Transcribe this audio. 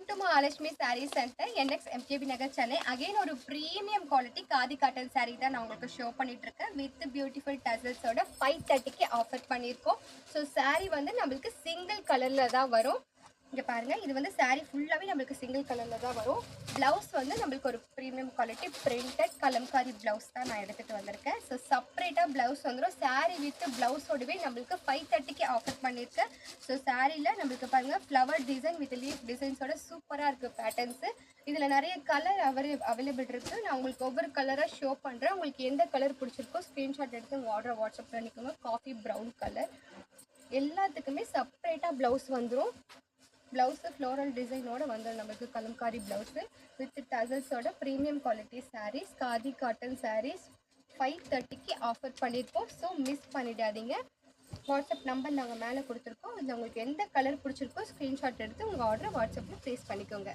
to Mahalakshmi Saree Center, NX MKB Nagar, Chennai. Again, ஒரு premium quality khadi cotton saree தான் நான் உங்களுக்கு show பண்ணிட்டு இருக்கேன். வித் பியூட்டிஃபுல் டசல்ஸோட 530க்கு ஆஃபர் பண்ணியிருக்கோம். ஸோ saree வந்து நம்மளுக்கு சிங்கிள் கலரில் தான் வரும். இங்கே பாருங்கள், இது வந்து saree ஃபுல்லாகவே நம்மளுக்கு சிங்கிள் கலரில் தான் வரும். ப்ளவுஸ் வந்து நம்மளுக்கு ஒரு premium quality printed Kalamkari blouse தான் நான் எடுத்துகிட்டு வந்திருக்கேன். ஸோ செப்பரேட்டாக ப்ளவுஸ் வந்துடும். saree வித் ப்ளவுஸோடவே நம்மளுக்கு 530க்கு ஆஃபர் பண்ணியிருக்கேன். ஸோ சாரியில் நம்மளுக்கு பாருங்கள் ஃப்ளவர் டிசைன் வித் லீஃப் டிசைன்ஸோட சூப்பராக இருக்குது பேட்டர்ன்ஸு. இதில் நிறைய கலர் அவைலபிள் இருக்குது. நான் உங்களுக்கு ஒவ்வொரு கலராக ஷோ பண்ணுறேன். உங்களுக்கு எந்த கலர் பிடிச்சிருக்கோ ஸ்க்ரீன்ஷாட் எடுத்து உங்கள் ஆர்டரை வாட்ஸ்அப் பண்ணிக்கோங்க. காஃபி ப்ரௌன் கலர் எல்லாத்துக்குமே செப்பரேட்டாக ப்ளவுஸ் வந்துடும். ப்ளவுஸு ஃப்ளோரல் டிசைனோட வந்துடும் நம்மளுக்கு கலம்காரி ப்ளவுஸு வித் டசல்ஸோட premium quality sarees khadi cotton sarees 530க்கு ஆஃபர் பண்ணியிருக்கோம். ஸோ மிஸ் பண்ணிடாதீங்க. வாட்ஸ்அப் நம்பர் நாங்கள் மேலே கொடுத்துருக்கோம். இதில் உங்களுக்கு எந்த கலர் பிடிச்சிருக்கோ ஸ்க்ரீன்ஷாட் எடுத்து உங்கள் ஆர்டரை வாட்ஸ்அப்பில் ப்ளேஸ் பண்ணிக்கோங்க.